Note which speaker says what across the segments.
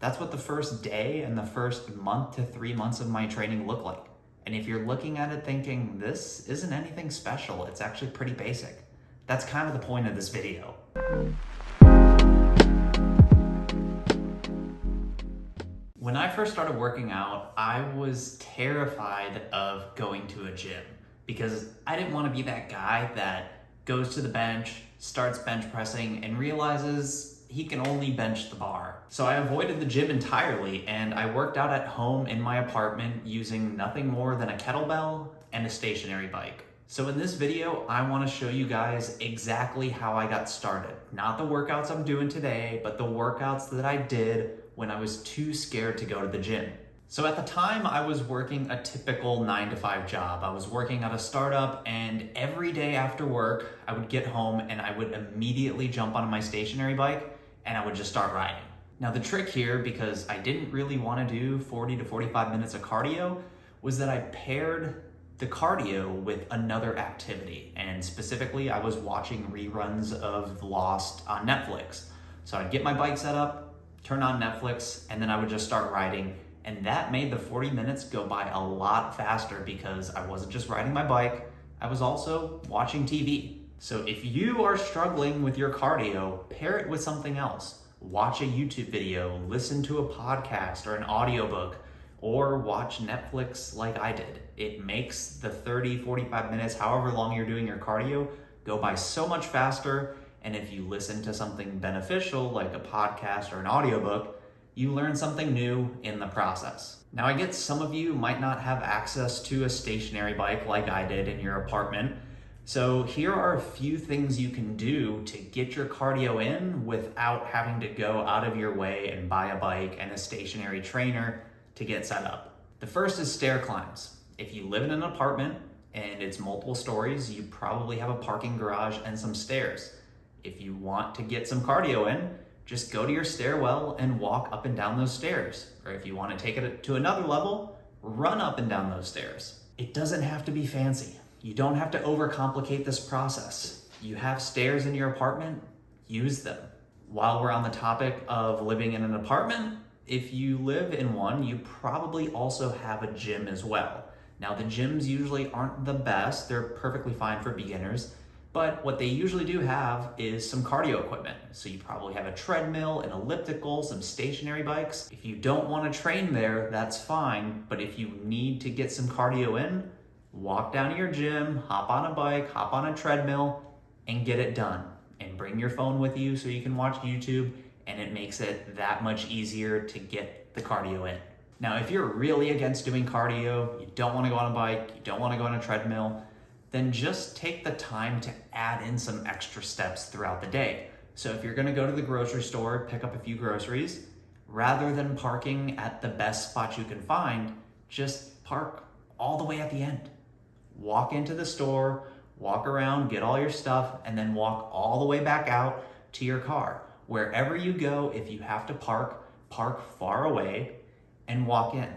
Speaker 1: That's what the first day and the first month to 3 months of my training look like. And if you're looking at it thinking, this isn't anything special, it's actually pretty basic, that's kind of the point of this video. When I first started working out, I was terrified of going to a gym because I didn't want to be that guy that goes to the bench, starts bench pressing, and realizes he can only bench the bar. So I avoided the gym entirely, and I worked out at home in my apartment using nothing more than a kettlebell and a stationary bike. So in this video, I want to show you guys exactly how I got started. Not the workouts I'm doing today, but the workouts that I did when I was too scared to go to the gym. So at the time, I was working a typical 9-to-5 job. I was working at a startup, and every day after work, I would get home and I would immediately jump on my stationary bike and I would just start riding. Now the trick here, because I didn't really want to do 40 to 45 minutes of cardio, was that I paired the cardio with another activity. And specifically, I was watching reruns of Lost on Netflix. So I'd get my bike set up, turn on Netflix, and then I would just start riding. And that made the 40 minutes go by a lot faster because I wasn't just riding my bike, I was also watching TV. So if you are struggling with your cardio, pair it with something else. Watch a YouTube video, listen to a podcast or an audiobook, or watch Netflix like I did. It makes the 30, 45 minutes, however long you're doing your cardio, go by so much faster. And if you listen to something beneficial like a podcast or an audiobook, you learn something new in the process. Now I get some of you might not have access to a stationary bike like I did in your apartment. So here are a few things you can do to get your cardio in without having to go out of your way and buy a bike and a stationary trainer to get set up. The first is stair climbs. If you live in an apartment and it's multiple stories, you probably have a parking garage and some stairs. If you want to get some cardio in, just go to your stairwell and walk up and down those stairs. Or if you want to take it to another level, run up and down those stairs. It doesn't have to be fancy. You don't have to overcomplicate this process. You have stairs in your apartment, use them. While we're on the topic of living in an apartment, if you live in one, you probably also have a gym as well. Now the gyms usually aren't the best, they're perfectly fine for beginners, but what they usually do have is some cardio equipment. So you probably have a treadmill, an elliptical, some stationary bikes. If you don't want to train there, that's fine. But if you need to get some cardio in, walk down to your gym, hop on a bike, hop on a treadmill, and get it done. And bring your phone with you so you can watch YouTube, and it makes it that much easier to get the cardio in. Now, if you're really against doing cardio, you don't want to go on a bike, you don't want to go on a treadmill, then just take the time to add in some extra steps throughout the day. So if you're gonna go to the grocery store, pick up a few groceries, rather than parking at the best spot you can find, just park all the way at the end. Walk into the store, walk around, get all your stuff, and then walk all the way back out to your car. Wherever you go, if you have to park far away and walk in.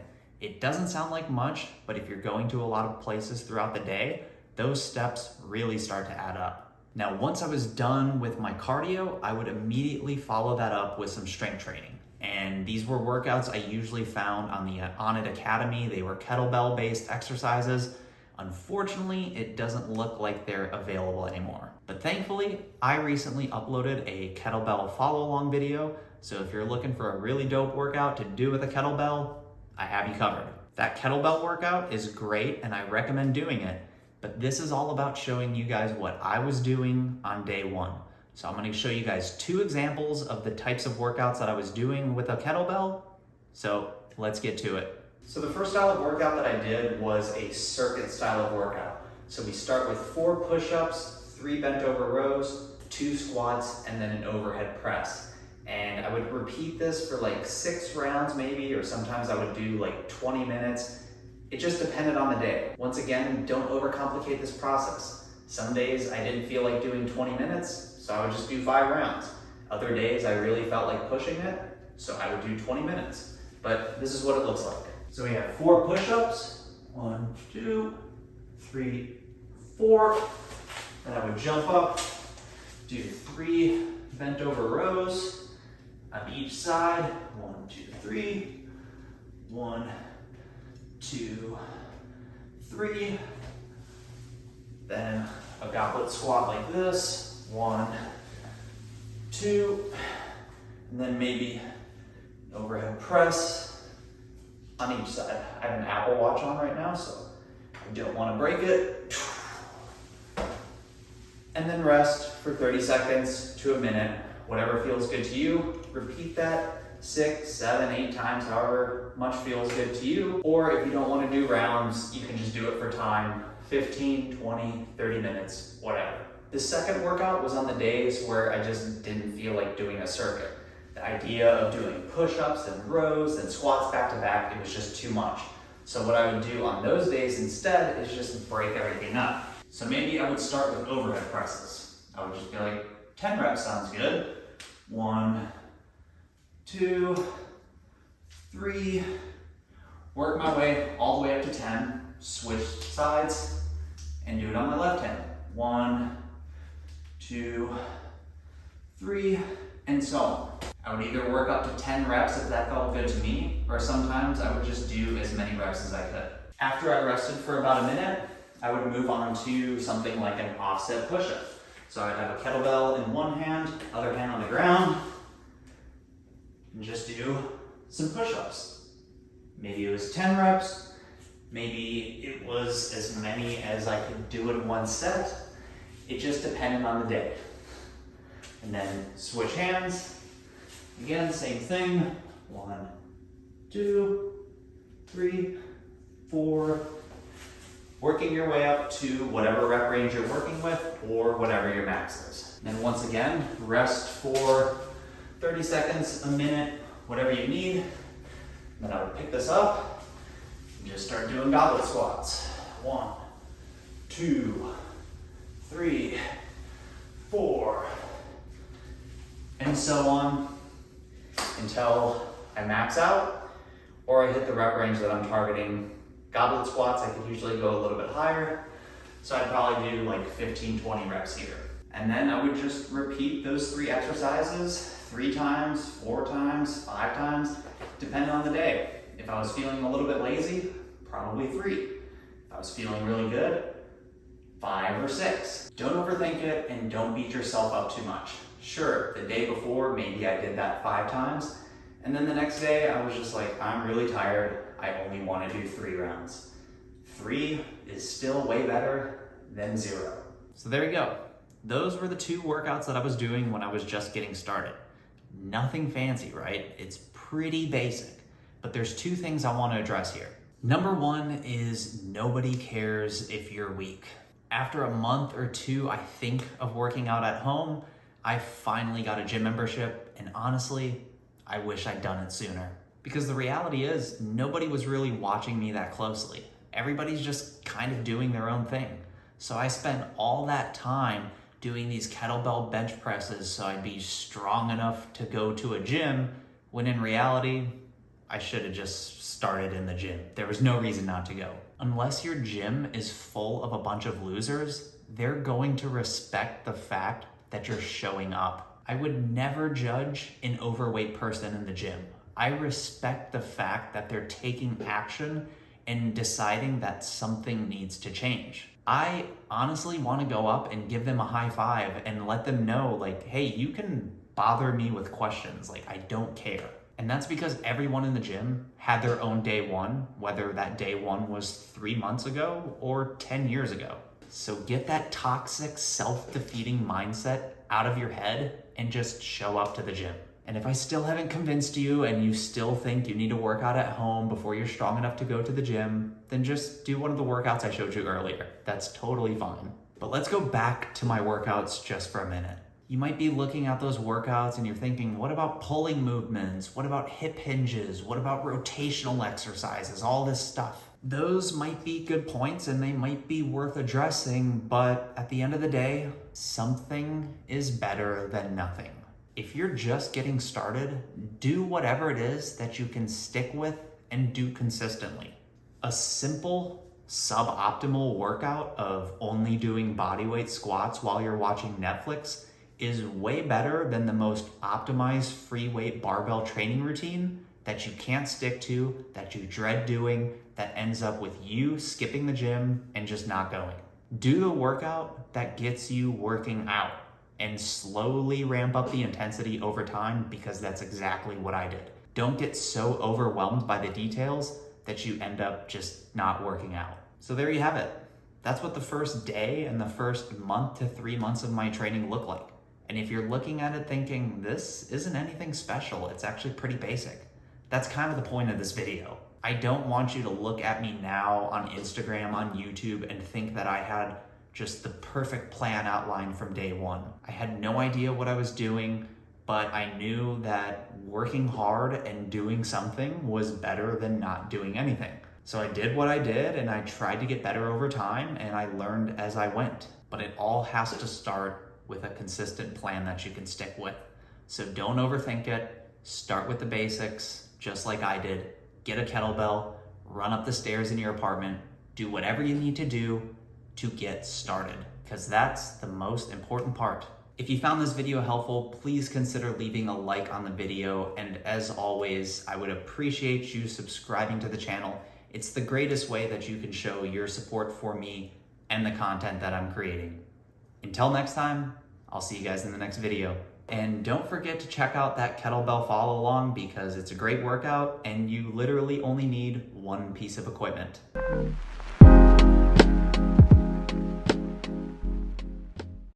Speaker 1: It doesn't sound like much, but if you're going to a lot of places throughout the day, those steps really start to add up. Now, once I was done with my cardio, I would immediately follow that up with some strength training. And these were workouts I usually found on the On It Academy. They were kettlebell-based exercises. Unfortunately, it doesn't look like they're available anymore. But thankfully, I recently uploaded a kettlebell follow-along video. So if you're looking for a really dope workout to do with a kettlebell, I have you covered. That kettlebell workout is great and I recommend doing it. But this is all about showing you guys what I was doing on day one. So I'm gonna show you guys 2 examples of the types of workouts that I was doing with a kettlebell. So let's get to it. So the first style of workout that I did was a circuit style of workout. So we start with 4 push-ups, 3 bent over rows, 2 squats, and then an overhead press. And I would repeat this for like 6 rounds maybe, or sometimes I would do like 20 minutes. It just depended on the day. Once again, don't overcomplicate this process. Some days I didn't feel like doing 20 minutes, so I would just do 5 rounds. Other days I really felt like pushing it, so I would do 20 minutes. But this is what it looks like. So we have 4 push-ups, 1, 2, 3, 4. Then I would jump up, do 3 bent over rows. on each side. 1, 2, 3. 1, 2, 3. Then a goblet squat like this. 1, 2. And then maybe overhead press on each side. I have an Apple Watch on right now, so I don't want to break it. And then rest for 30 seconds to a minute, whatever feels good to you. Repeat that 6, 7, 8 times, however much feels good to you. Or if you don't want to do rounds, you can just do it for time, 15, 20, 30 minutes, whatever. The second workout was on the days where I just didn't feel like doing a circuit. The idea of doing push-ups and rows and squats back to back, it was just too much. So what I would do on those days instead is just break everything up. So maybe I would start with overhead presses. I would just be like, 10 reps sounds good. 1, 2, 3. Work my way all the way up to 10. Switch sides and do it on my left hand. 1, 2, 3, and so on. I would either work up to 10 reps if that felt good to me, or sometimes I would just do as many reps as I could. After I rested for about a minute, I would move on to something like an offset push-up. So I'd have a kettlebell in one hand, other hand on the ground, and just do some push-ups. Maybe it was 10 reps, maybe it was as many as I could do in one set. It just depended on the day. And then switch hands. Again, same thing. 1, 2, 3, 4. Working your way up to whatever rep range you're working with or whatever your max is. And then once again, rest for 30 seconds, a minute, whatever you need. Then I would pick this up and just start doing goblet squats. 1, 2, 3, 4, and so on until I max out or I hit the rep range that I'm targeting. Goblet squats, I could usually go a little bit higher, so I'd probably do like 15, 20 reps here. And then I would just repeat those 3 exercises 3 times, 4 times, 5 times, depending on the day. If I was feeling a little bit lazy, probably 3. If I was feeling really good, 5 or 6. Don't overthink it and don't beat yourself up too much. Sure, the day before, maybe I did that 5 times, and then the next day I was just like, I'm really tired. I only want to do 3 rounds. 3 is still way better than 0. So there you go. Those were the 2 workouts that I was doing when I was just getting started. Nothing fancy, right? It's pretty basic. But there's 2 things I want to address here. Number 1 is nobody cares if you're weak. After a month or 2, I think, of working out at home, I finally got a gym membership, and honestly, I wish I'd done it sooner. Because the reality is, nobody was really watching me that closely. Everybody's just kind of doing their own thing. So I spent all that time doing these kettlebell bench presses so I'd be strong enough to go to a gym, when in reality, I should have just started in the gym. There was no reason not to go. Unless your gym is full of a bunch of losers, they're going to respect the fact that you're showing up. I would never judge an overweight person in the gym. I respect the fact that they're taking action and deciding that something needs to change. I honestly want to go up and give them a high five and let them know, like, hey, you can bother me with questions. Like, I don't care. And that's because everyone in the gym had their own day one, whether that day one was 3 months ago or 10 years ago. So get that toxic, self-defeating mindset out of your head and just show up to the gym. And if I still haven't convinced you and you still think you need to work out at home before you're strong enough to go to the gym, then just do one of the workouts I showed you earlier. That's totally fine. But let's go back to my workouts just for a minute. You might be looking at those workouts and you're thinking, what about pulling movements? What about hip hinges? What about rotational exercises? All this stuff. Those might be good points and they might be worth addressing, but at the end of the day, something is better than nothing. If you're just getting started, do whatever it is that you can stick with and do consistently. A simple, suboptimal workout of only doing bodyweight squats while you're watching Netflix is way better than the most optimized free weight barbell training routine that you can't stick to, that you dread doing, that ends up with you skipping the gym and just not going. Do the workout that gets you working out and slowly ramp up the intensity over time, because that's exactly what I did. Don't get so overwhelmed by the details that you end up just not working out. So there you have it. That's what the first day and the first month to 3 months of my training look like. And if you're looking at it thinking, this isn't anything special, it's actually pretty basic, that's kind of the point of this video. I don't want you to look at me now on Instagram, on YouTube, and think that I had just the perfect plan outlined from day one. I had no idea what I was doing, but I knew that working hard and doing something was better than not doing anything. So I did what I did, and I tried to get better over time, and I learned as I went. But it all has to start with a consistent plan that you can stick with. So don't overthink it. Start with the basics, just like I did. Get a kettlebell, run up the stairs in your apartment, do whatever you need to do to get started, because that's the most important part. If you found this video helpful, please consider leaving a like on the video. And as always, I would appreciate you subscribing to the channel. It's the greatest way that you can show your support for me and the content that I'm creating. Until next time, I'll see you guys in the next video. And don't forget to check out that kettlebell follow along, because it's a great workout and you literally only need one piece of equipment.